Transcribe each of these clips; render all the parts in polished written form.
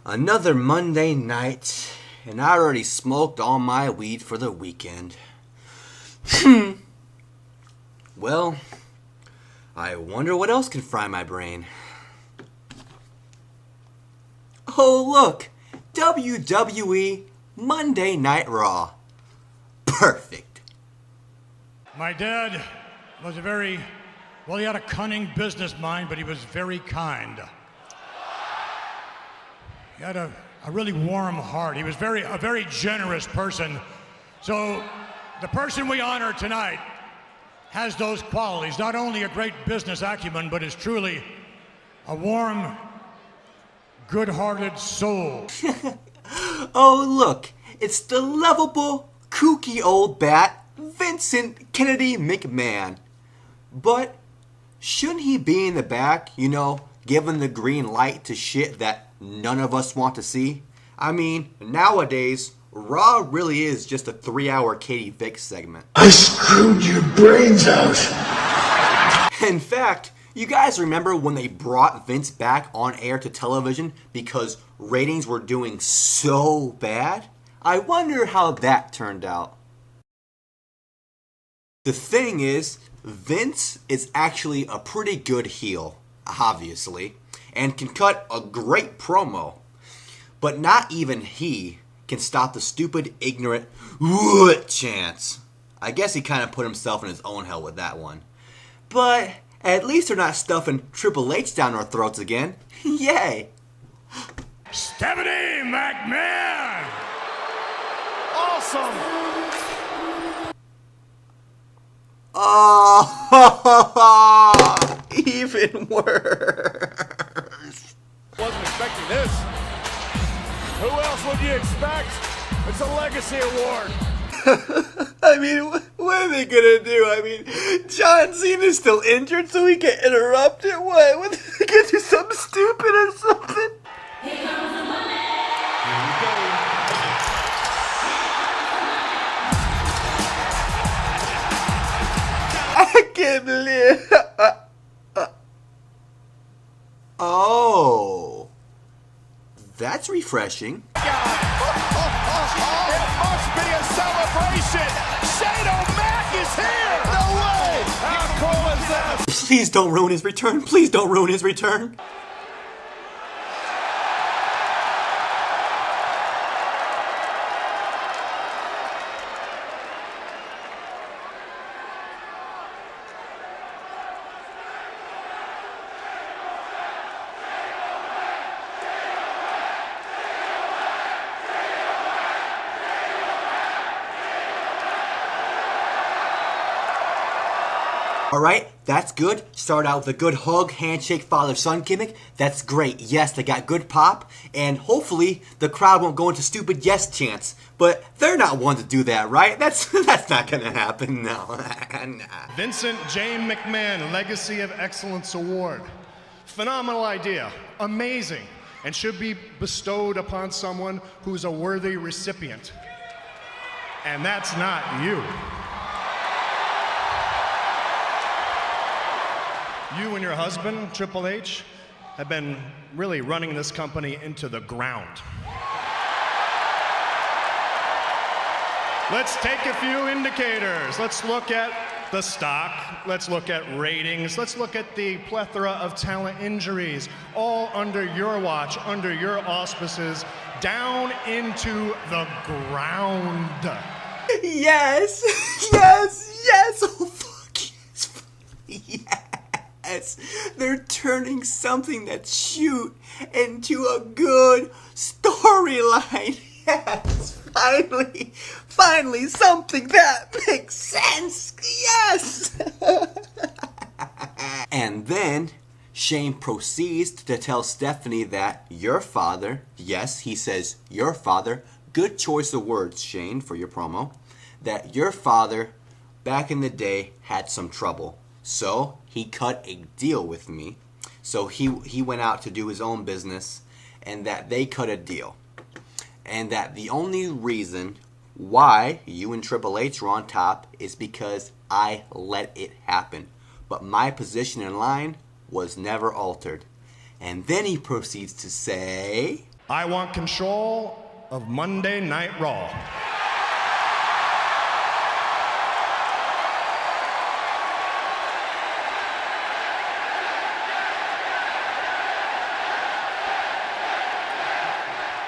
Another Monday night, and I already smoked all my weed for the weekend. Well, I wonder what else can fry my brain. Oh look, WWE Monday Night Raw. Perfect. My dad was he had a cunning business mind, but he was very kind. He had a really warm heart. He was a very generous person. So the person we honor tonight has those qualities. Not only a great business acumen, but is truly a warm, good-hearted soul. Oh look, it's the lovable, kooky old bat, Vincent Kennedy McMahon. But shouldn't he be in the back, giving the green light to shit that none of us want to see? I mean, nowadays, Raw really is just a 3-hour Katie Vick segment. I screwed your brains out. In fact, you guys remember when they brought Vince back on air to television because ratings were doing so bad? I wonder how that turned out. The thing is, Vince is actually a pretty good heel, obviously, and can cut a great promo. But not even he can stop the stupid, ignorant "what" chants. I guess he kind of put himself in his own hell with that one. But at least they're not stuffing Triple H down our throats again. Yay! Stephanie McMahon! Awesome! Oh, even worse. Wasn't expecting this. Who else would you expect? It's a legacy award. I mean, what are they gonna do? I mean, John Cena's still injured, so he can interrupt it. What? What? They gonna do something stupid or something? Here comes the money. Here we go. I can't believe. Oh, that's refreshing. It must be a celebration. Shane O'Mac is here. No way. How cool is that? Please don't ruin his return. Please don't ruin his return. Alright, that's good. Start out with a good hug, handshake, father-son gimmick. That's great. Yes, they got good pop, and hopefully the crowd won't go into stupid yes chants. But they're not one to do that, right? That's not gonna happen, no. Nah. Vincent J. McMahon Legacy of Excellence Award. Phenomenal idea. Amazing. And should be bestowed upon someone who's a worthy recipient. And that's not you. You and your husband, Triple H, have been really running this company into the ground. Let's take a few indicators. Let's look at the stock. Let's look at ratings. Let's look at the plethora of talent injuries, all under your watch, under your auspices, down into the ground. Yes! Yes! Yes! Oh, fuck yes! Yes! They're turning something that's shoot into a good storyline. Yes! Finally, something that makes sense. Yes! And then Shane proceeds to tell Stephanie that your father, yes, he says your father, good choice of words, Shane, for your promo, that your father back in the day had some trouble. So he cut a deal with me. So he went out to do his own business, and that they cut a deal. And that the only reason why you and Triple H were on top is because I let it happen. But my position in line was never altered. And then he proceeds to say, I want control of Monday Night Raw.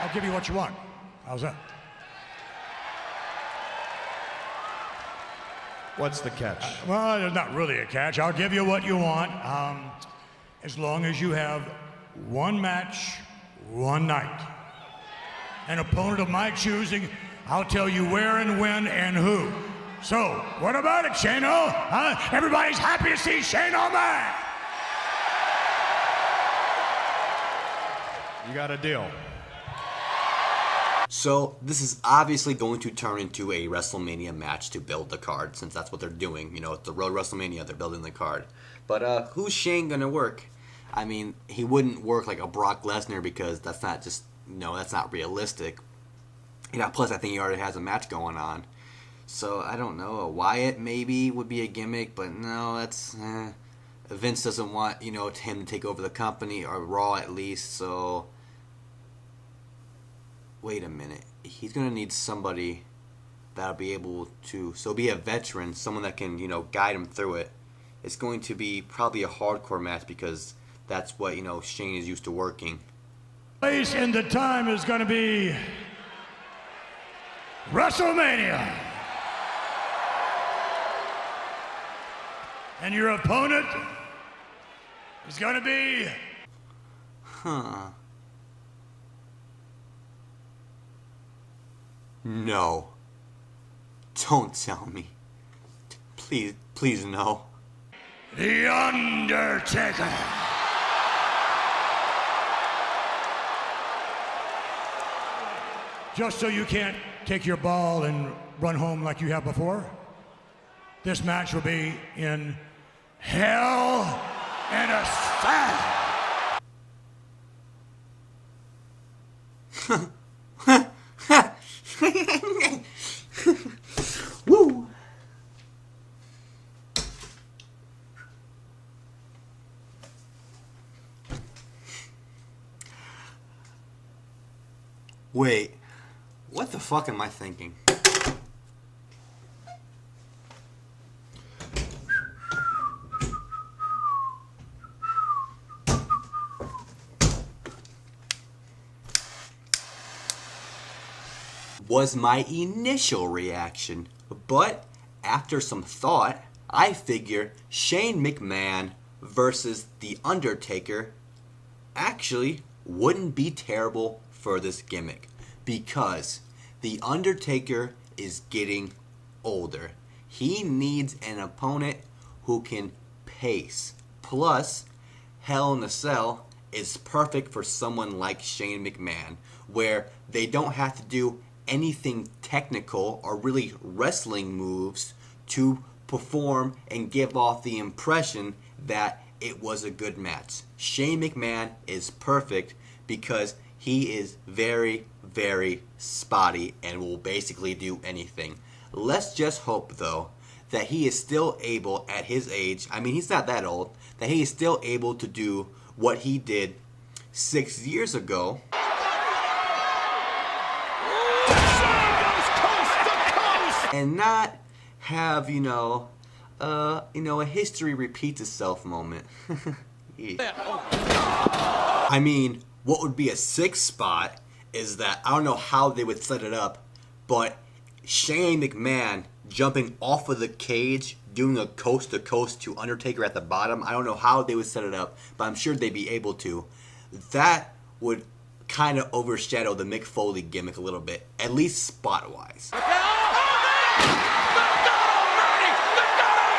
I'll give you what you want. How's that? What's the catch? Well, there's not really a catch. I'll give you what you want, as long as you have one match, one night. An opponent of my choosing, I'll tell you where and when and who. So, what about it, Shane-O? Huh? Everybody's happy to see Shane-O man. You got a deal. so this is obviously going to turn into a WrestleMania match to build the card, since that's what they're doing. You know, it's the Road WrestleMania, they're building the card. But who's Shane gonna work? I mean, he wouldn't work like a Brock Lesnar because that's not just, no, that's not realistic. You know, plus I think he already has a match going on. So I don't know. A Wyatt maybe would be a gimmick, but no, that's Vince doesn't want, you know, him to take over the company, or Raw at least. So wait a minute. He's gonna need somebody that'll be able to, so be a veteran, someone that can, you know, guide him through it. It's going to be probably a hardcore match because that's what, you know, Shane is used to working. Place and the time is going to be WrestleMania. And your opponent is going to be... No. Don't tell me. Please no. The Undertaker. Just so you can't take your ball and run home like you have before, this match will be in Hell in a Cell. Woo! Wait, what the fuck am I thinking? Was my initial reaction, but after some thought, I figure Shane McMahon versus The Undertaker actually wouldn't be terrible for this gimmick, because The Undertaker is getting older. He needs an opponent who can pace. Plus, Hell in a Cell is perfect for someone like Shane McMahon, where they don't have to do anything technical or really wrestling moves to perform and give off the impression that it was a good match. Shane McMahon is perfect because he is very, very spotty and will basically do anything. Let's just hope, though, that he is still able at his age, I mean, he's not that old, that he is still able to do what he did 6 years ago. And not have, a history repeats itself moment. I mean, what would be a 6 spot is that, I don't know how they would set it up, but Shane McMahon jumping off of the cage, doing a coast to coast to Undertaker at the bottom. I don't know how they would set it up, but I'm sure they'd be able to. That would kind of overshadow the Mick Foley gimmick a little bit, at least spot wise.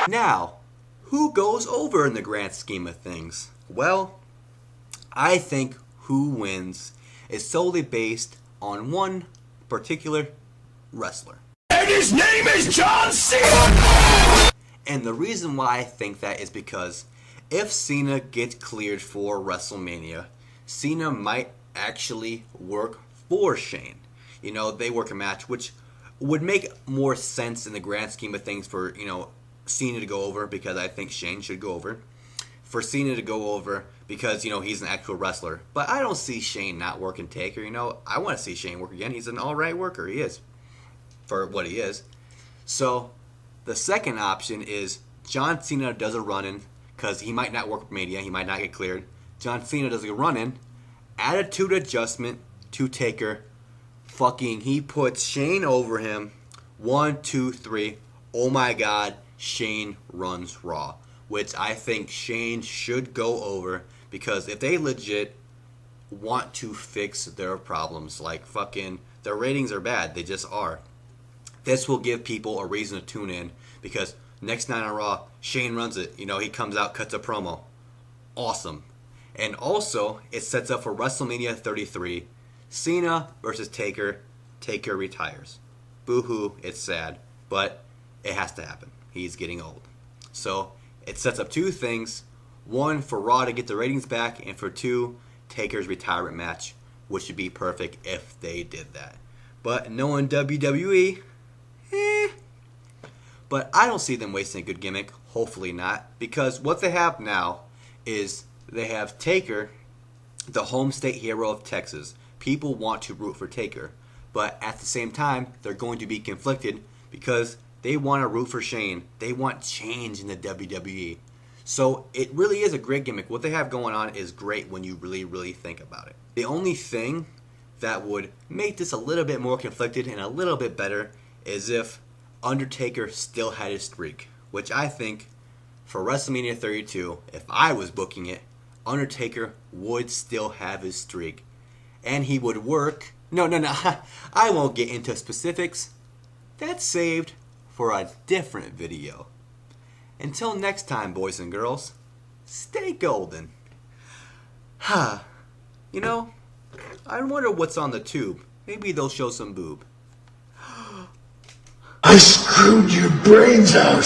Now, who goes over in the grand scheme of things? Well, I think who wins is solely based on one particular wrestler. And his name is John Cena! And the reason why I think that is because if Cena gets cleared for WrestleMania, Cena might actually work for Shane. They work a match, which would make more sense in the grand scheme of things for, Cena to go over, because I think Shane should go over. for Cena to go over because, he's an actual wrestler. But I don't see Shane not working Taker. I want to see Shane work again. He's an alright worker. He is. For what he is. So, the second option is John Cena does a run-in because he might not work with Mania. He might not get cleared. John Cena does a run-in. Attitude adjustment to Taker. He puts Shane over him. 1, 2, 3. Oh my God. Shane runs Raw. Which I think Shane should go over. Because if they legit want to fix their problems. Like their ratings are bad. They just are. This will give people a reason to tune in. Because next night on Raw, Shane runs it. He comes out, cuts a promo. Awesome. And also, it sets up for WrestleMania 33. Cena versus Taker. Taker retires. Boo-hoo, it's sad. But it has to happen. He's getting old. So, it sets up two things. One, for Raw to get the ratings back. And for two, Taker's retirement match. Which would be perfect if they did that. But knowing WWE, But I don't see them wasting a good gimmick. Hopefully not. Because what they have now is they have Taker, the home state hero of Texas. People want to root for Taker. But at the same time, they're going to be conflicted because they want to root for Shane. They want change in the WWE. So it really is a great gimmick. What they have going on is great when you really, really think about it. The only thing that would make this a little bit more conflicted and a little bit better is if Undertaker still had his streak. Which I think for WrestleMania 32, if I was booking it, Undertaker would still have his streak. And he would work. No. I won't get into specifics. That's saved for a different video. Until next time, boys and girls, stay golden. I wonder what's on the tube. Maybe they'll show some boob. I screwed your brains out.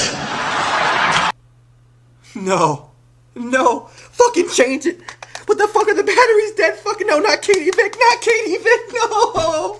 No. Fucking change it. What the fuck are the batteries dead? Fucking no, not Katie Vick. No.